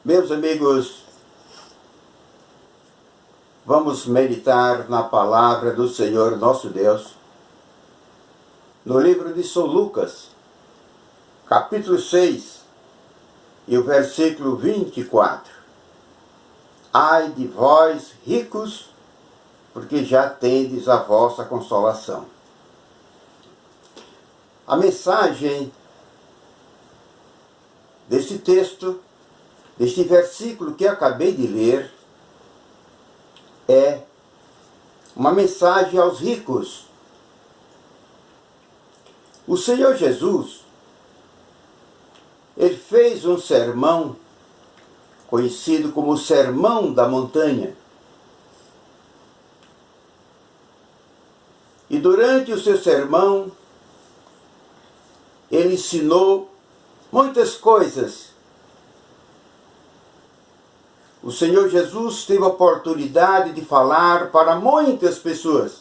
Meus amigos, vamos meditar na palavra do Senhor nosso Deus, no livro de São Lucas, capítulo 6, e o versículo 24. Ai de vós, ricos, porque já tendes a vossa consolação. A mensagem deste texto, deste versículo que acabei de ler, é uma mensagem aos ricos. O Senhor Jesus, ele fez um sermão conhecido como o Sermão da Montanha. E durante o seu sermão, ele ensinou muitas coisas. O Senhor Jesus teve a oportunidade de falar para muitas pessoas,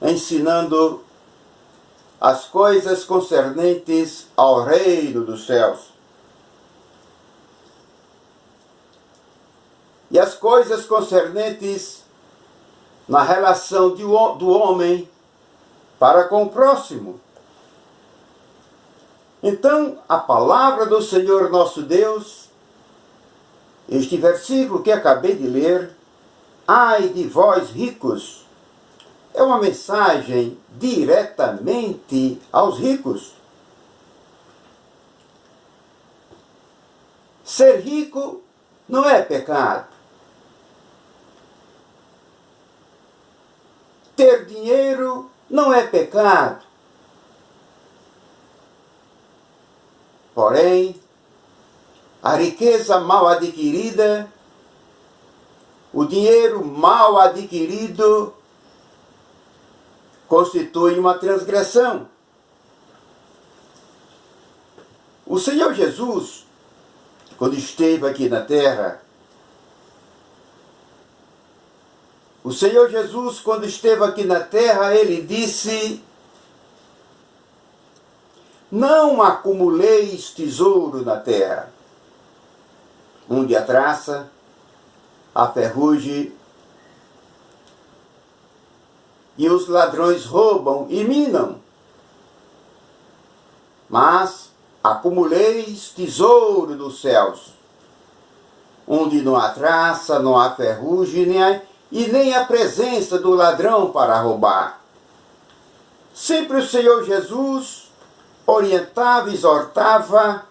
ensinando as coisas concernentes ao reino dos céus. E as coisas concernentes na relação do homem para com o próximo. Então, a palavra do Senhor nosso Deus, este versículo que acabei de ler, ai de vós ricos, é uma mensagem diretamente aos ricos. Ser rico não é pecado. Ter dinheiro não é pecado. Porém, a riqueza mal adquirida, o dinheiro mal adquirido, constitui uma transgressão. O Senhor Jesus, quando esteve aqui na terra, ele disse: não acumuleis tesouro na terra, onde a traça, a ferrugem e os ladrões roubam e minam. Mas acumuleis tesouro nos céus, onde não há traça, não há ferrugem, nem a presença do ladrão para roubar. Sempre o Senhor Jesus orientava e exortava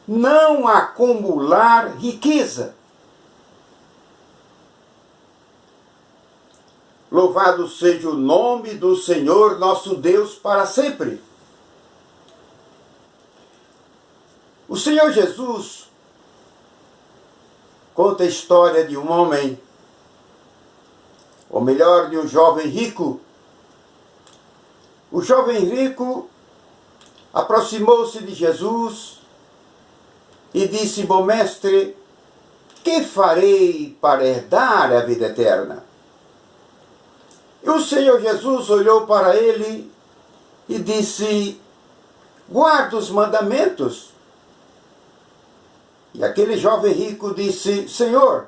não acumular riqueza. Louvado seja o nome do Senhor nosso Deus para sempre. O Senhor Jesus conta a história de um homem, ou melhor, de um jovem rico. O jovem rico aproximou-se de Jesus e disse: bom mestre, que farei para herdar a vida eterna? E o Senhor Jesus olhou para ele e disse: guarda os mandamentos. E aquele jovem rico disse: Senhor,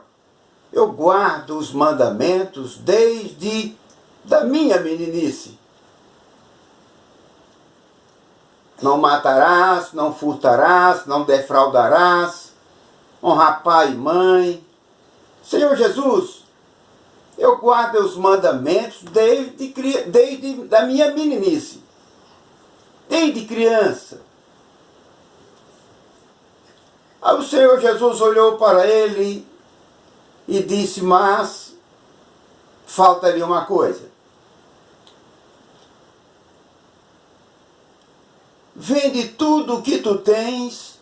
eu guardo os mandamentos desde da minha meninice. Não matarás, não furtarás, não defraudarás, honrar pai e mãe. Senhor Jesus, eu guardo os mandamentos desde da minha meninice, desde criança. Aí o Senhor Jesus olhou para ele e disse: mas falta-lhe uma coisa. Vende tudo o que tu tens,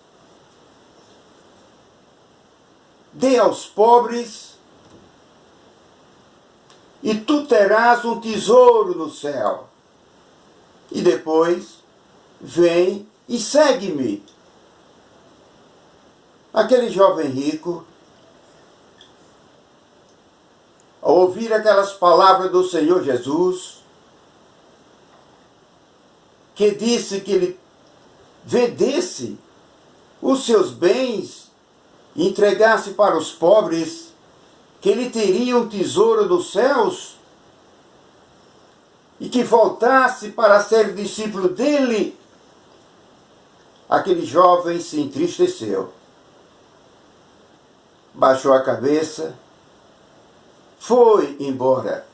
dê aos pobres, e tu terás um tesouro no céu. E depois, vem e segue-me. Aquele jovem rico, ao ouvir aquelas palavras do Senhor Jesus, que disse que ele vendesse os seus bens entregasse para os pobres, que ele teria um tesouro dos céus e que voltasse para ser discípulo dele, aquele jovem se entristeceu, baixou a cabeça, foi embora.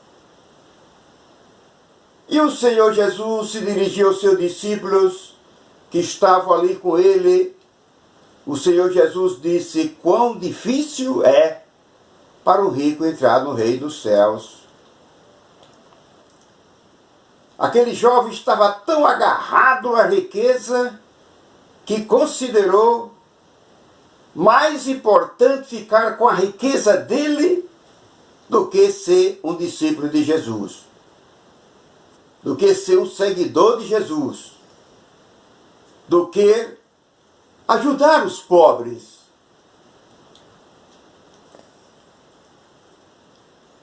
E o Senhor Jesus se dirigiu aos seus discípulos que estavam ali com ele. O Senhor Jesus disse: quão difícil é para o rico entrar no reino dos céus. Aquele jovem estava tão agarrado à riqueza que considerou mais importante ficar com a riqueza dele do que ser um discípulo de Jesus, do que ser um seguidor de Jesus, do que ajudar os pobres.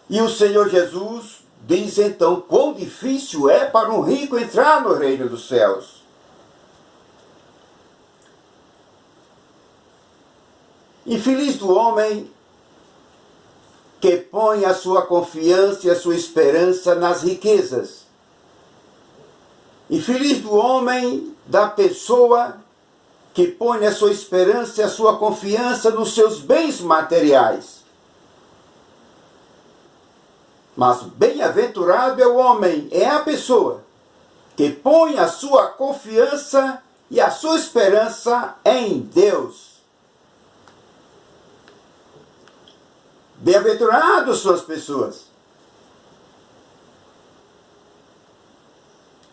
E o Senhor Jesus diz então: quão difícil é para um rico entrar no reino dos céus. Infeliz do homem que põe a sua confiança e a sua esperança nas riquezas. Infeliz do homem, da pessoa que põe a sua esperança e a sua confiança nos seus bens materiais. Mas bem-aventurado é o homem, é a pessoa que põe a sua confiança e a sua esperança em Deus. Bem-aventurados são as pessoas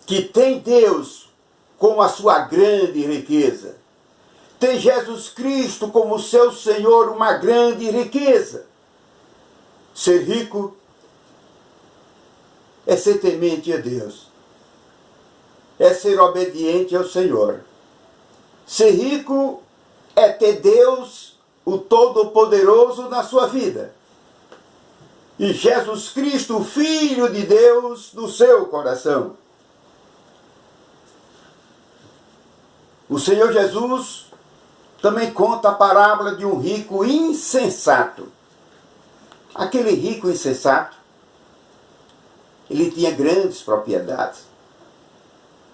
que têm Deus como a sua grande riqueza. Tem Jesus Cristo como seu Senhor, uma grande riqueza. Ser rico é ser temente a Deus, é ser obediente ao Senhor. Ser rico é ter Deus, o Todo-Poderoso, na sua vida. E Jesus Cristo, o Filho de Deus, no seu coração. O Senhor Jesus também conta a parábola de um rico insensato. Aquele rico insensato, ele tinha grandes propriedades.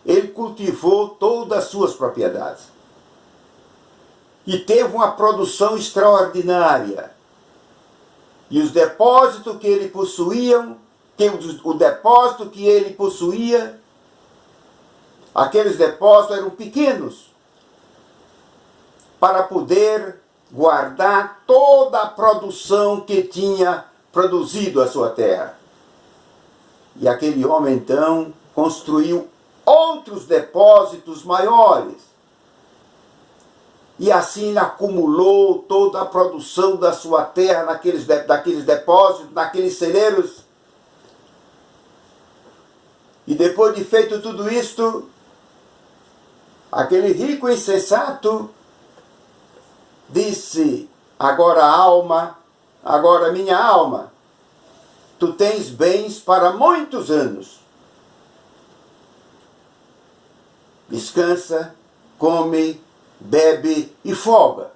Ele cultivou todas as suas propriedades. E teve uma produção extraordinária. E os depósitos que ele possuía, aqueles depósitos eram pequenos para poder guardar toda a produção que tinha produzido a sua terra. E aquele homem então construiu outros depósitos maiores. E assim ele acumulou toda a produção da sua terra daqueles depósitos, naqueles celeiros. E depois de feito tudo isto, aquele rico insensato disse: agora minha alma, tu tens bens para muitos anos. Descansa, come, bebe e folga,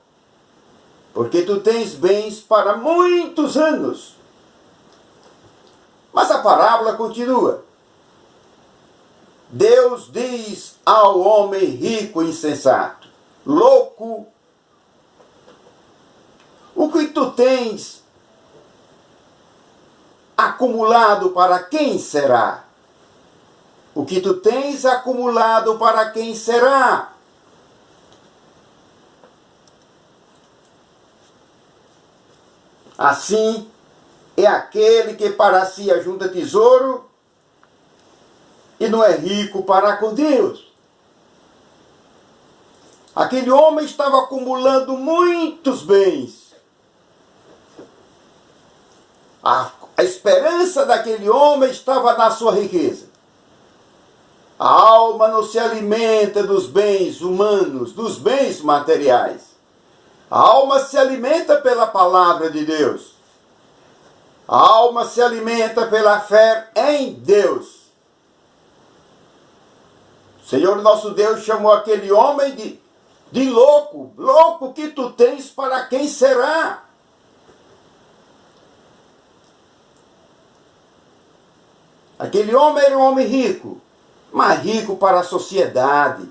porque tu tens bens para muitos anos. Mas a parábola continua. Deus diz ao homem rico e insensato: louco, o que tu tens acumulado, para quem será? O que tu tens acumulado, para quem será? Assim é aquele que para si ajunta tesouro e não é rico para com Deus. Aquele homem estava acumulando muitos bens. A esperança daquele homem estava na sua riqueza. A alma não se alimenta dos bens humanos, dos bens materiais. A alma se alimenta pela palavra de Deus. A alma se alimenta pela fé em Deus. O Senhor nosso Deus chamou aquele homem de louco, louco que tu tens, para quem será? Aquele homem era um homem rico, mas rico para a sociedade,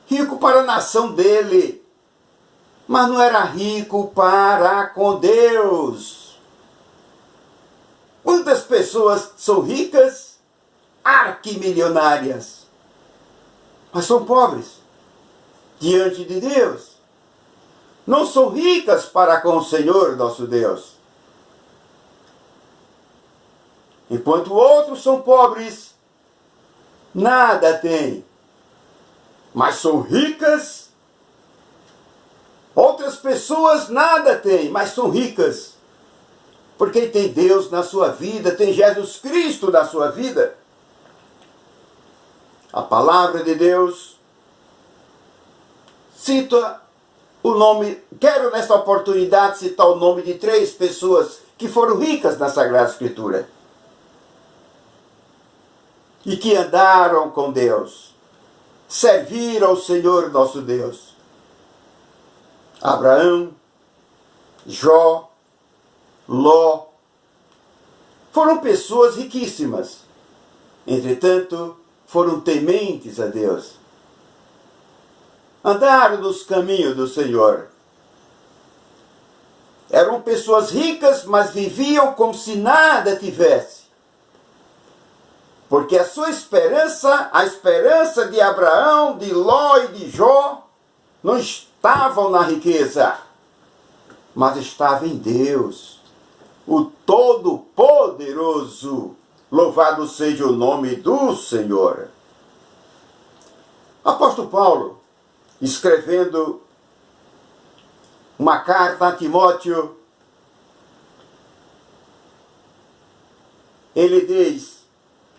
rico para a nação dele, mas não era rico para com Deus. Quantas pessoas são ricas, arquimilionárias, mas são pobres diante de Deus? Não são ricas para com o Senhor nosso Deus. Enquanto outros são pobres, nada têm, mas são ricas. Outras pessoas nada têm, mas são ricas, porque tem Deus na sua vida, tem Jesus Cristo na sua vida. A palavra de Deus cita o nome, quero nesta oportunidade citar o nome de 3 pessoas que foram ricas na Sagrada Escritura e que andaram com Deus, serviram ao Senhor nosso Deus. Abraão, Jó, Ló, foram pessoas riquíssimas. Entretanto, foram tementes a Deus. Andaram nos caminhos do Senhor. Eram pessoas ricas, mas viviam como se nada tivesse. Porque a sua esperança, a esperança de Abraão, de Ló e de Jó, não estavam na riqueza, mas estava em Deus, o Todo-Poderoso. Louvado seja o nome do Senhor. Apóstolo Paulo, escrevendo uma carta a Timóteo, ele diz,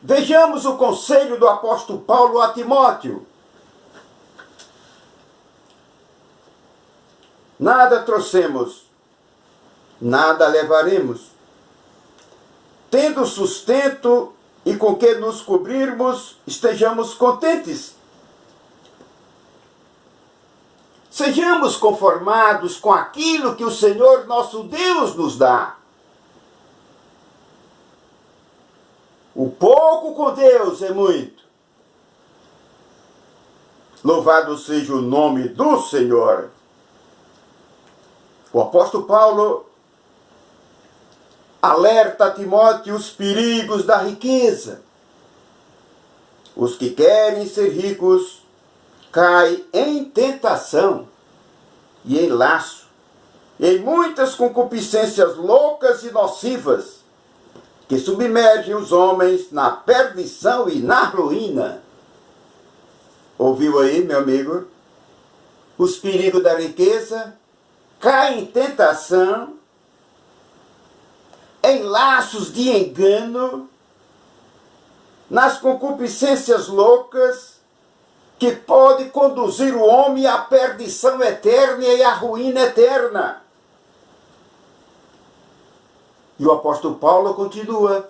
vejamos o conselho do apóstolo Paulo a Timóteo. Nada trouxemos, nada levaremos. Tendo sustento e com que nos cobrirmos, estejamos contentes. Sejamos conformados com aquilo que o Senhor nosso Deus nos dá. O pouco com Deus é muito. Louvado seja o nome do Senhor. O apóstolo Paulo alerta a Timóteo os perigos da riqueza. Os que querem ser ricos caem em tentação e em laço, em muitas concupiscências loucas e nocivas, que submergem os homens na perdição e na ruína. Ouviu aí, meu amigo? Os perigos da riqueza caem em tentação, em laços de engano, nas concupiscências loucas, que pode conduzir o homem à perdição eterna e à ruína eterna. E o apóstolo Paulo continua,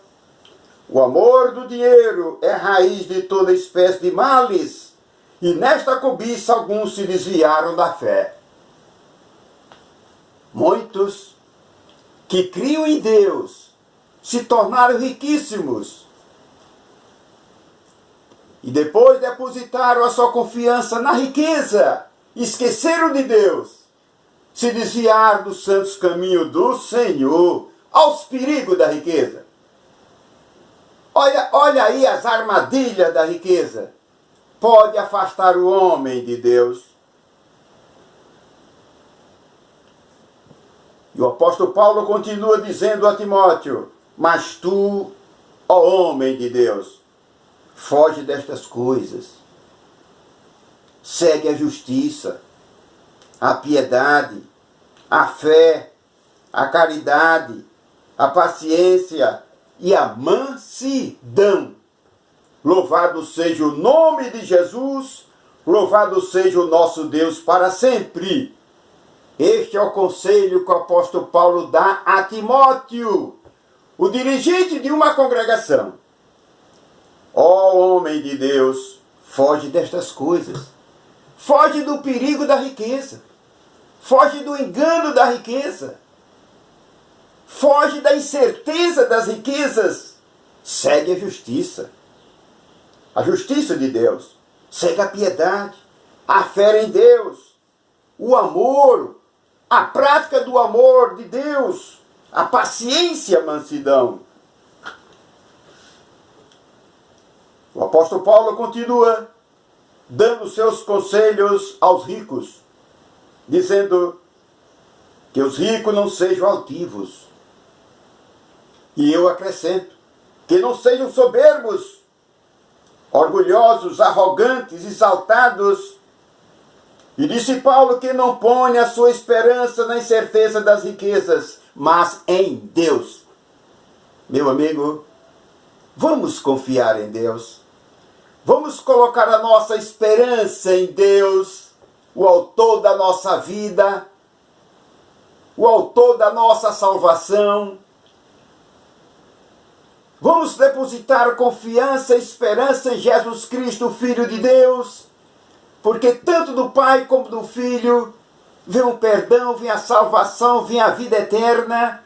o amor do dinheiro é raiz de toda espécie de males, e nesta cobiça alguns se desviaram da fé. Muitos que criam em Deus se tornaram riquíssimos e depois depositaram a sua confiança na riqueza, esqueceram de Deus, se desviaram dos santos caminhos do Senhor, aos perigos da riqueza. Olha aí as armadilhas da riqueza. Pode afastar o homem de Deus. E o apóstolo Paulo continua dizendo a Timóteo, mas tu, ó homem de Deus, foge destas coisas. Segue a justiça, a piedade, a fé, a caridade, a paciência e a mansidão. Louvado seja o nome de Jesus, louvado seja o nosso Deus para sempre. Este é o conselho que o apóstolo Paulo dá a Timóteo, o dirigente de uma congregação. Ó homem de Deus, foge destas coisas. Foge do perigo da riqueza. Foge do engano da riqueza. Foge da incerteza das riquezas. Segue a justiça. A justiça de Deus. Segue a piedade. A fé em Deus. O amor. A prática do amor de Deus. A paciência, a mansidão. O apóstolo Paulo continua dando seus conselhos aos ricos, dizendo que os ricos não sejam altivos. E eu acrescento, que não sejam soberbos, orgulhosos, arrogantes, exaltados. E disse Paulo que não põe a sua esperança na incerteza das riquezas, mas em Deus. Meu amigo, vamos confiar em Deus. Vamos colocar a nossa esperança em Deus, o autor da nossa vida, o autor da nossa salvação. Vamos depositar confiança e esperança em Jesus Cristo, o Filho de Deus, porque tanto do Pai como do Filho vem o perdão, vem a salvação, vem a vida eterna,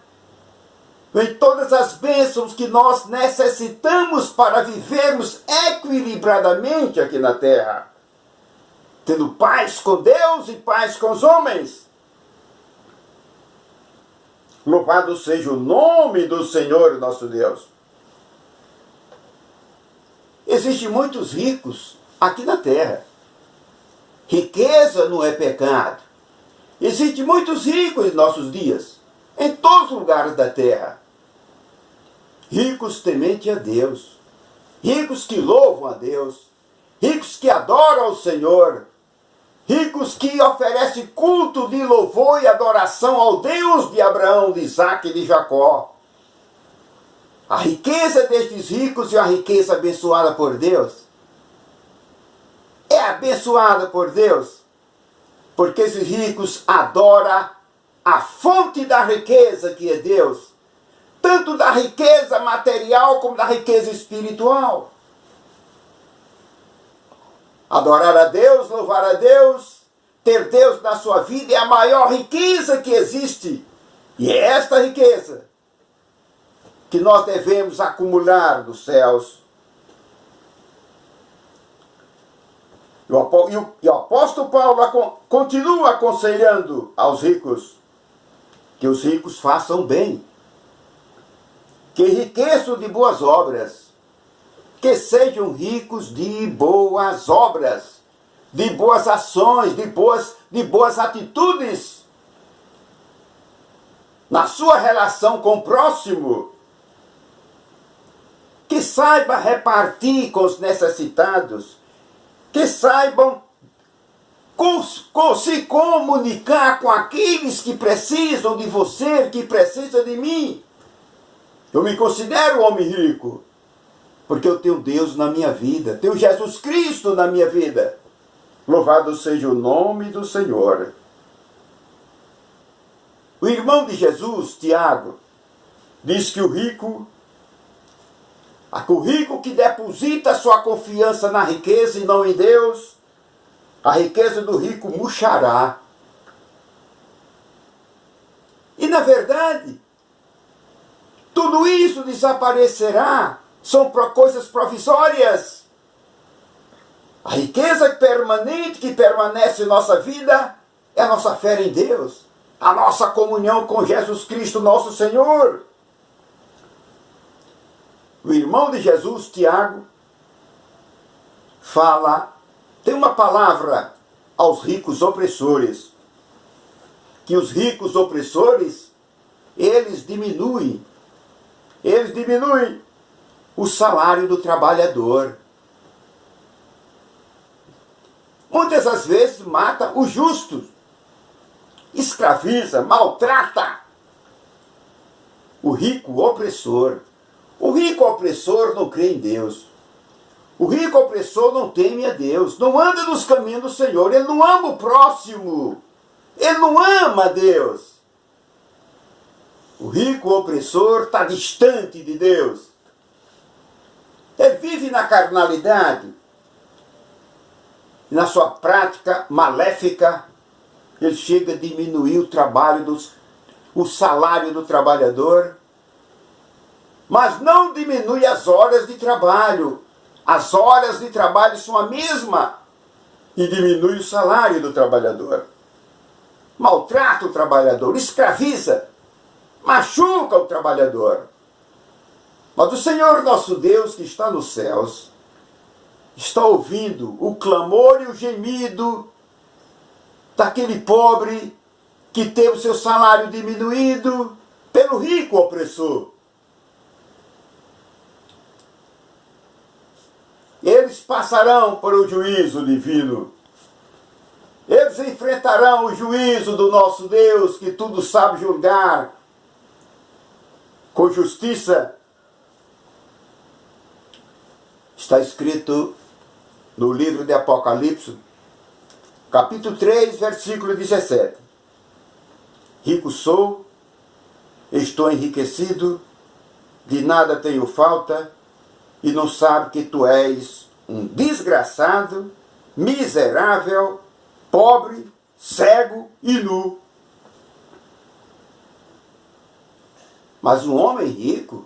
vem todas as bênçãos que nós necessitamos para vivermos equilibradamente aqui na terra, tendo paz com Deus e paz com os homens. Louvado seja o nome do Senhor nosso Deus. Existem muitos ricos aqui na terra. Riqueza não é pecado. Existem muitos ricos em nossos dias, em todos os lugares da terra. Ricos temente a Deus, ricos que louvam a Deus, ricos que adoram ao Senhor, ricos que oferecem culto de louvor e adoração ao Deus de Abraão, de Isaque e de Jacó. A riqueza destes ricos é uma riqueza abençoada por Deus. É abençoada por Deus, porque esses ricos adoram a fonte da riqueza que é Deus, tanto da riqueza material como da riqueza espiritual. Adorar a Deus, louvar a Deus, ter Deus na sua vida é a maior riqueza que existe. E é esta riqueza que nós devemos acumular dos céus. E o apóstolo Paulo continua aconselhando aos ricos que os ricos façam bem, que enriqueçam de boas obras, que sejam ricos de boas obras, de boas ações, de boas atitudes na sua relação com o próximo, que saiba repartir com os necessitados, que saibam se comunicar com aqueles que precisam de você, que precisam de mim. Eu me considero homem rico, porque eu tenho Deus na minha vida, tenho Jesus Cristo na minha vida. Louvado seja o nome do Senhor. O irmão de Jesus, Tiago, diz que o rico que deposita sua confiança na riqueza e não em Deus, a riqueza do rico murchará. E na verdade, tudo isso desaparecerá, são coisas provisórias. A riqueza permanente que permanece em nossa vida é a nossa fé em Deus, a nossa comunhão com Jesus Cristo, nosso Senhor. O irmão de Jesus, Tiago, tem uma palavra aos ricos opressores, que os ricos opressores, eles diminuem o salário do trabalhador. Muitas das vezes mata os justos, escraviza, maltrata o rico opressor. O rico opressor não crê em Deus. O rico opressor não teme a Deus, não anda nos caminhos do Senhor, ele não ama o próximo, ele não ama a Deus. O rico opressor está distante de Deus. Ele vive na carnalidade. na sua prática maléfica, ele chega a diminuir o salário do trabalhador, mas não diminui as horas de trabalho. As horas de trabalho são a mesma e diminui o salário do trabalhador. Maltrata o trabalhador, escraviza, machuca o trabalhador. Mas o Senhor nosso Deus, que está nos céus, está ouvindo o clamor e o gemido daquele pobre que teve o seu salário diminuído pelo rico opressor. Eles passarão por o juízo divino. Eles enfrentarão o juízo do nosso Deus, que tudo sabe julgar com justiça. Está escrito no livro de Apocalipse, capítulo 3, versículo 17. Rico sou, estou enriquecido, de nada tenho falta, e não sabe que tu és um desgraçado, miserável, pobre, cego e nu. Mas um homem rico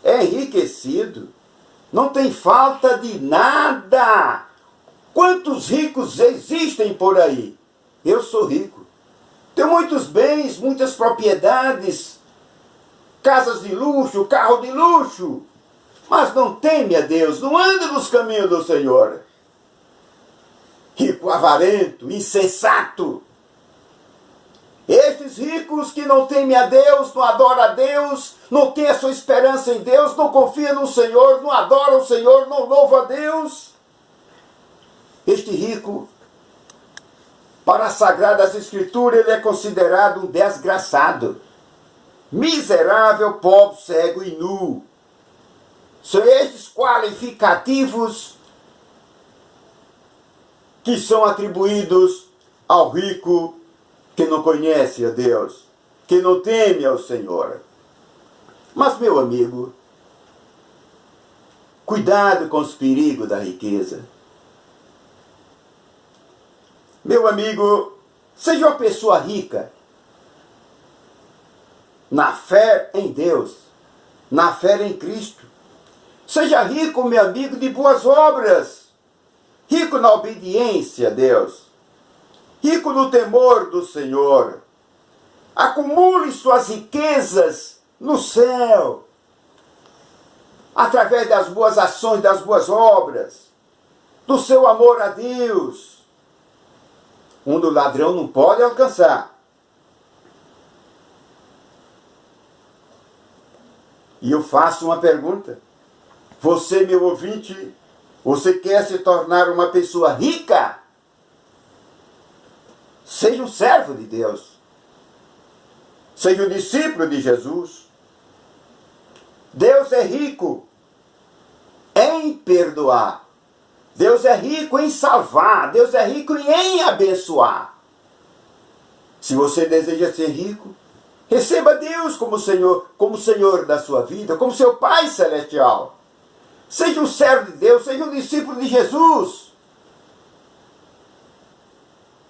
é enriquecido, não tem falta de nada. Quantos ricos existem por aí? Eu sou rico. Tenho muitos bens, muitas propriedades, casas de luxo, carro de luxo, mas não teme a Deus, não anda nos caminhos do Senhor. Rico avarento, insensato. Estes ricos que não temem a Deus, não adoram a Deus, não têm a sua esperança em Deus, não confiam no Senhor, não adoram o Senhor, não louvam a Deus. Este rico, para as Sagradas Escrituras, ele é considerado um desgraçado, miserável, pobre, cego e nu. São estes qualificativos que são atribuídos ao rico que não conhece a Deus, que não teme ao Senhor. Mas, meu amigo, cuidado com os perigos da riqueza. Meu amigo, seja uma pessoa rica na fé em Deus, na fé em Cristo. Seja rico, meu amigo, de boas obras, rico na obediência a Deus, rico no temor do Senhor. Acumule suas riquezas no céu, através das boas ações, das boas obras, do seu amor a Deus. Onde o ladrão não pode alcançar. E eu faço uma pergunta. Você, meu ouvinte, você quer se tornar uma pessoa rica? Seja um servo de Deus. Seja um discípulo de Jesus. Deus é rico em perdoar. Deus é rico em salvar. Deus é rico em abençoar. Se você deseja ser rico, receba Deus como Senhor da sua vida, como seu Pai Celestial. Seja um servo de Deus, seja um discípulo de Jesus.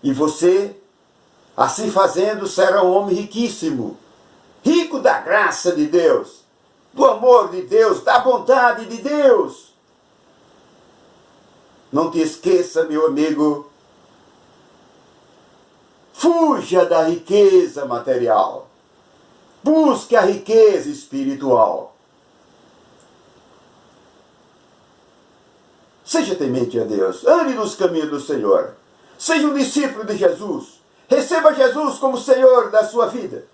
E você, assim fazendo, será um homem riquíssimo. Rico da graça de Deus, do amor de Deus, da bondade de Deus. Não te esqueça, meu amigo, fuja da riqueza material. Busque a riqueza espiritual. Seja temente a Deus. Ande nos caminhos do Senhor. Seja um discípulo de Jesus. Receba Jesus como Senhor da sua vida.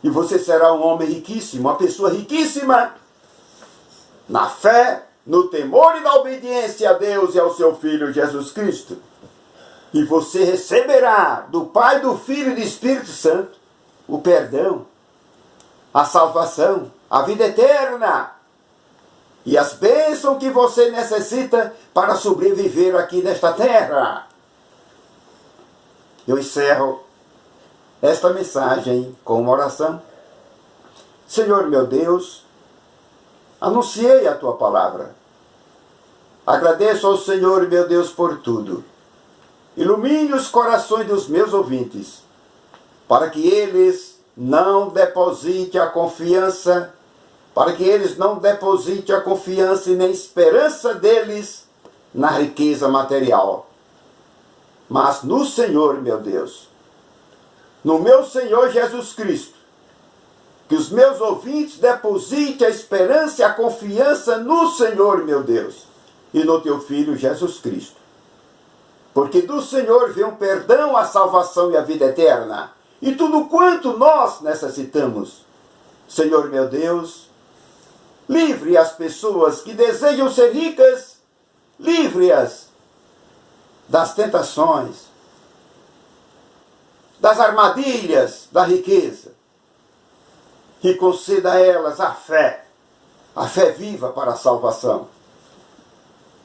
E você será um homem riquíssimo, uma pessoa riquíssima na fé, no temor e na obediência a Deus e ao seu Filho Jesus Cristo. E você receberá do Pai, do Filho e do Espírito Santo o perdão, a salvação, a vida eterna e as bênçãos que você necessita para sobreviver aqui nesta terra. Eu encerro esta mensagem com uma oração. Senhor meu Deus, anunciei a tua palavra. Agradeço ao Senhor, meu Deus, por tudo. Ilumine os corações dos meus ouvintes, para que eles não depositem a confiança, e nem esperança deles na riqueza material, mas no Senhor, meu Deus, no meu Senhor Jesus Cristo. Que os meus ouvintes depositem a esperança e a confiança no Senhor, meu Deus, e no teu Filho Jesus Cristo. Porque do Senhor vem o perdão, a salvação e a vida eterna, e tudo quanto nós necessitamos. Senhor, meu Deus, livre as pessoas que desejam ser ricas, livre-as das tentações, das armadilhas da riqueza, e conceda a elas a fé viva para a salvação,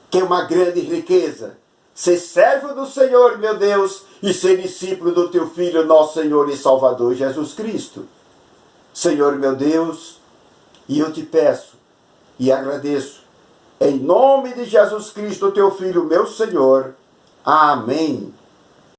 que é uma grande riqueza, ser servo do Senhor, meu Deus, e ser discípulo do teu Filho, nosso Senhor e Salvador Jesus Cristo. Senhor, meu Deus, e eu te peço e agradeço, em nome de Jesus Cristo, teu Filho, meu Senhor. Amém.